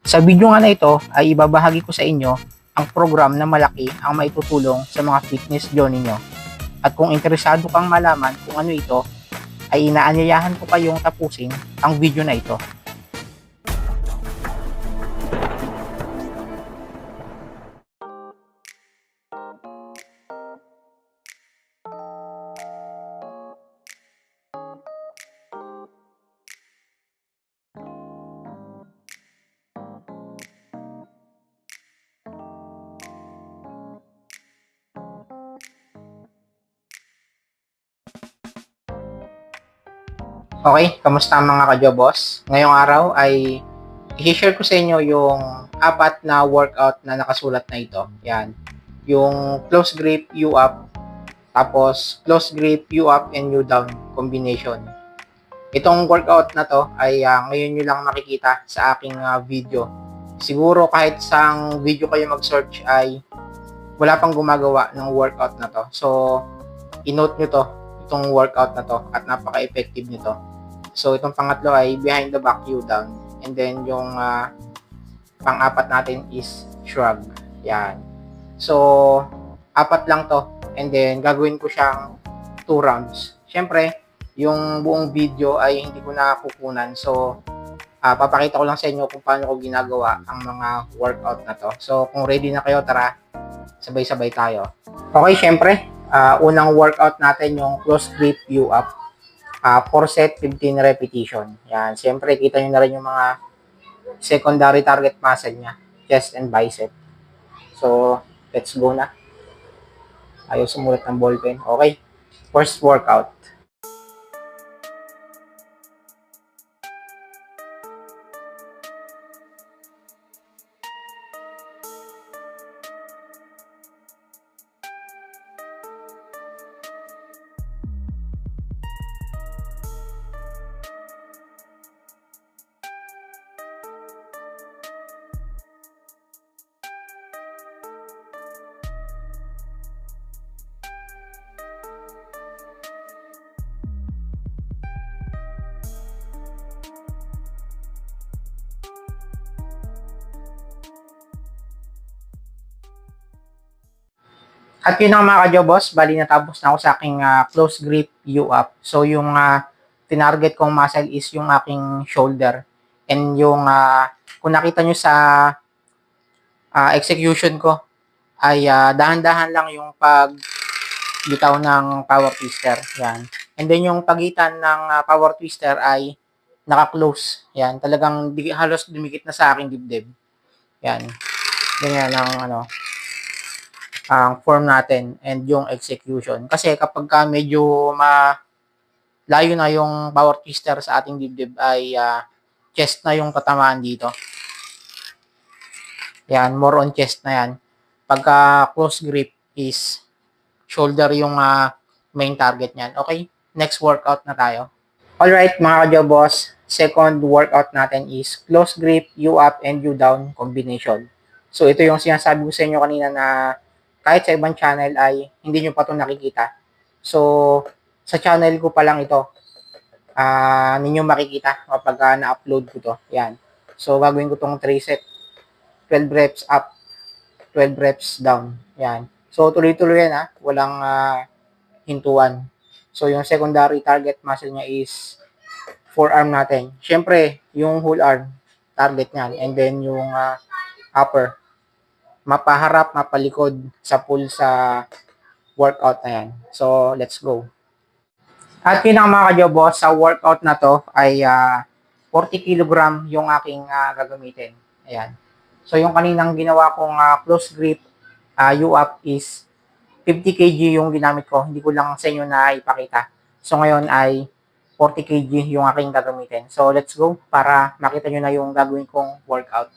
Sa video nga na ito ay ibabahagi ko sa inyo ang program na malaki ang maitutulong sa mga fitness journey nyo. At kung interesado kang malaman kung ano ito, ay inaanyayahan ko kayong tapusin ang video na ito. Okay, kamusta mga ka-jobos? Ngayong araw ay i-share ko sa inyo yung apat na workout na nakasulat na ito. Yan. Yung close grip, U up, tapos close grip, U up, and U down combination. Itong workout na to ay ngayon nyo lang makikita sa aking video. Siguro kahit sang video kayo mag-search ay wala pang gumagawa ng workout na to. So, i-note nyo to, itong workout na to at napaka-effective nito. So, itong pangatlo ay behind the back U down. And then, yung pang-apat natin is shrug. Yan. So, apat lang to. And then, gagawin ko siyang 2 rounds. Siyempre, yung buong video ay hindi ko na kukunan. So, papakita ko lang sa inyo kung paano ko ginagawa ang mga workout na to. So, kung ready na kayo, tara, sabay-sabay tayo. Okay, siyempre, unang workout natin yung close grip U up. 4 set, 15 repetition. Yan, siyempre, kita nyo na rin yung mga secondary target muscle niya, chest and bicep. So, let's go na. Ayaw sumulat ng ballpen. Okay, first workout. At yun ang mga ka-jobos, bali natapos na ako sa aking close grip U up. So yung tinarget kong muscle is yung aking shoulder. And yung kung nakita nyo sa execution ko ay dahan-dahan lang yung pag bitaw ng power twister. Yan. And then yung pagitan ng power twister ay naka-close. Yan. Talagang halos dumikit na sa aking dibdib. Yan. Ganyan ang form natin and yung execution. Kasi kapag medyo layo na yung power twister sa ating dibdib ay chest na yung tatamaan dito. Yan, more on chest na yan. Pagka close grip is shoulder yung main target niyan. Okay, next workout na tayo. Alright mga ka-jobos, second workout natin is close grip, U up, and U down combination. So ito yung sinasabi ko sa inyo kanina na kahit sa ibang channel ay hindi nyo pa ito nakikita. So, sa channel ko pa lang ito, ninyo makikita kapag na-upload ko to. Yan. So, gagawin ko itong 3 set. 12 reps up, 12 reps down. Yan. So, tuloy-tuloy yan walang hintuan. So, yung secondary target muscle niya is forearm natin. Siyempre, yung whole arm target niyan. And then, yung upper mapaharap, mapalikod sa pull sa workout na yan. So, let's go. At yun ang mga ka-jobos, sa workout na to ay 40 kg yung aking gagamitin. Ayan. So, yung kaninang ginawa kong close grip U up is 50 kg yung ginamit ko. Hindi ko lang sa inyo na ipakita. So, ngayon ay 40 kg yung aking gagamitin. So, let's go para makita nyo na yung gagawin kong workout.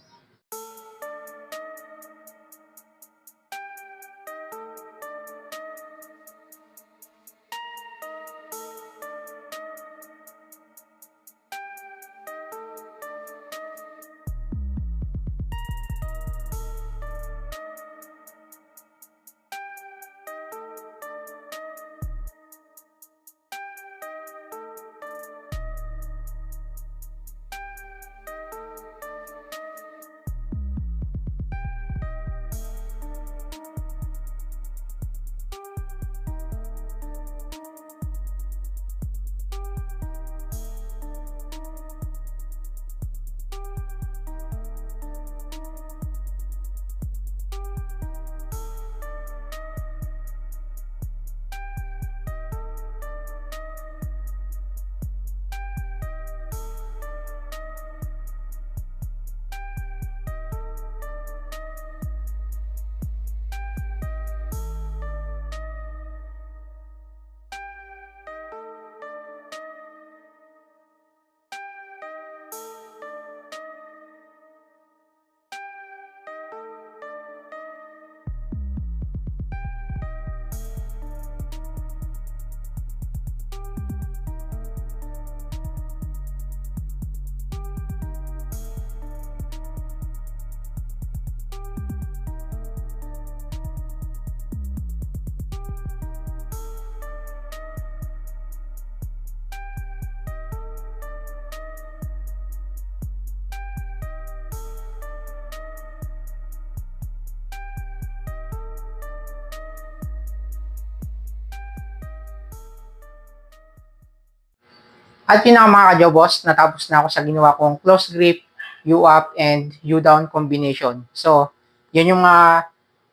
At yun na mga ka-jobos, natapos na ako sa ginawa kong close grip, U-up, and U-down combination. So, yun yung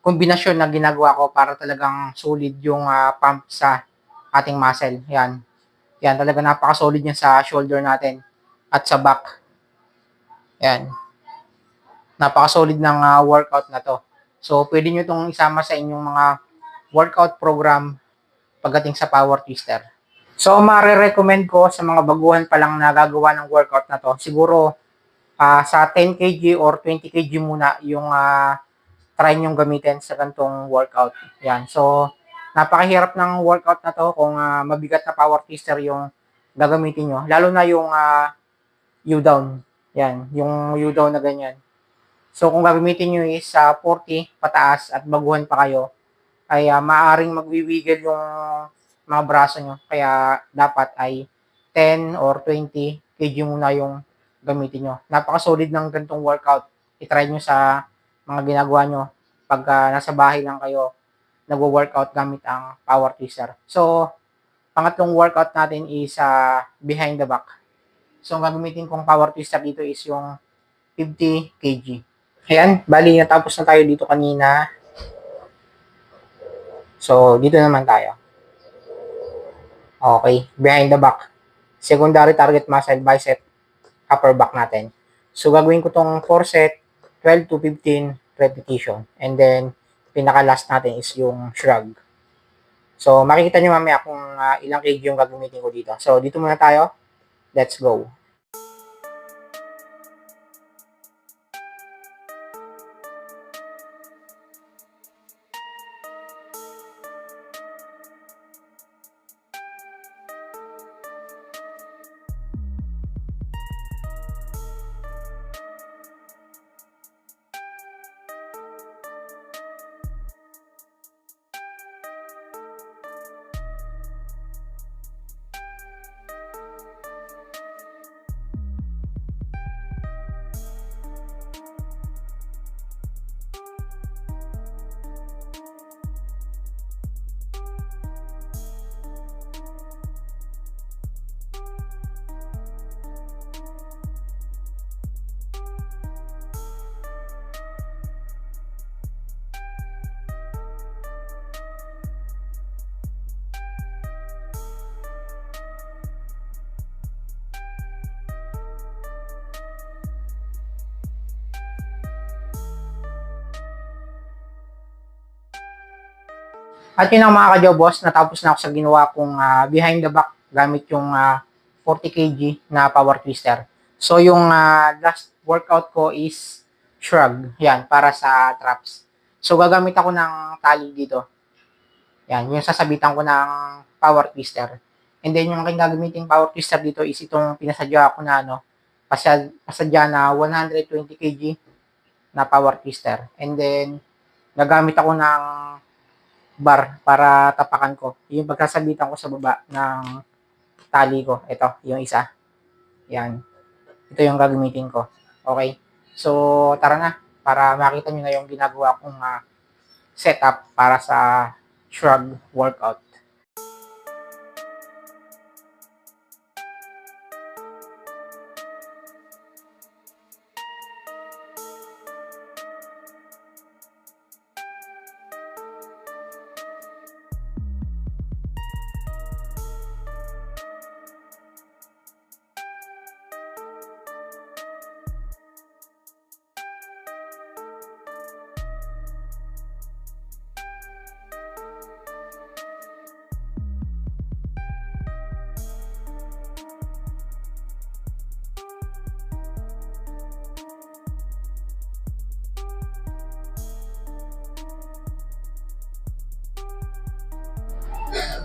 kombinasyon na ginagawa ko para talagang solid yung pump sa ating muscle. Yan. Yan, talaga napaka-solid niya sa shoulder natin at sa back. Yan. Napaka-solid ng workout na to. So, pwede nyo itong isama sa inyong mga workout program pagdating sa power twister. So, marirecommend ko sa mga baguhan pa lang na gagawa ng workout na to, siguro sa 10 kg or 20 kg muna yung try nyong gamitin sa ganitong workout. Yan. So, napakahirap ng workout na to kung mabigat na power twister yung gagamitin nyo. Lalo na yung U-down. Yan. Yung U-down na ganyan. So, kung gagamitin nyo is 40 pataas at baguhan pa kayo, ay maaring magwiwigil yung mga braso nyo. Kaya dapat ay 10 or 20 kg muna yung gamitin nyo. Napaka-solid ng ganitong workout. I-try nyo sa mga ginagawa nyo pag nasa bahay lang kayo nagwo-workout gamit ang power twister. So, pangatlong workout natin is behind the back. So, ang gagamitin kong power twister dito is yung 50 kg. Ayan, bali natapos na tayo dito kanina. So, dito naman tayo. Okay, behind the back. Secondary target muscle, bicep, upper back natin. So, gagawin ko tong 4 set, 12 to 15 repetition. And then, pinaka-last natin is yung shrug. So, makikita nyo mamaya kung ilang kg yung gagamitin ko dito. So, dito muna tayo. Let's go. At yun ang mga ka-jobos, natapos na ako sa ginawa kong behind the back gamit yung 40 kg na power twister. So yung last workout ko is shrug. Yan, para sa traps. So gagamit ako ng tali dito. Yan, yung sasabitan ko ng power twister. And then yung aking gagamitin power twister dito is itong pinasadya ko na pasadya na 120 kg na power twister. And then gagamit ako ng bar para tapakan ko. Yung pagkasabitan ko sa baba ng tali ko. Ito, yung isa. Yan. Ito yung gagamitin ko. Okay? So, tara na. Para makita nyo na yung ginagawa kong setup para sa shrug workout.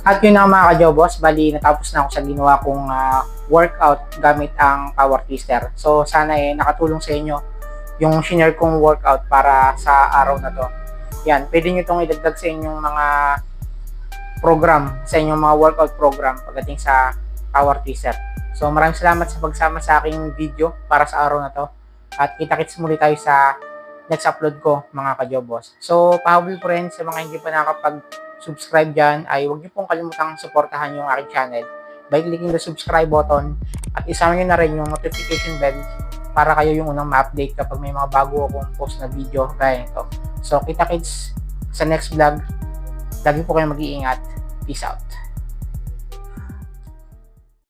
At yun na mga ka-jobos, bali natapos na ako sa ginawa kong workout gamit ang power twister. So sana nakatulong sa inyo yung shinare kong workout para sa araw na to. Yan, pwede nyo itong idagdag sa inyong mga program, sa inyong mga workout program pagdating sa power twister. So maraming salamat sa pagsama sa aking video para sa araw na to. At kita-kits muli tayo sa next upload ko mga ka-jobos. So pahabol po rin sa mga hindi pa nakapag-subscribe dyan ay huwag niyo pong kalimutang suportahan yung aking channel by clicking the subscribe button at isama nyo na rin yung notification bell para kayo yung unang ma-update kapag may mga bago akong post na video gaya nito. So, kita-kits sa next vlog. Lagi po kayong mag-iingat. Peace out.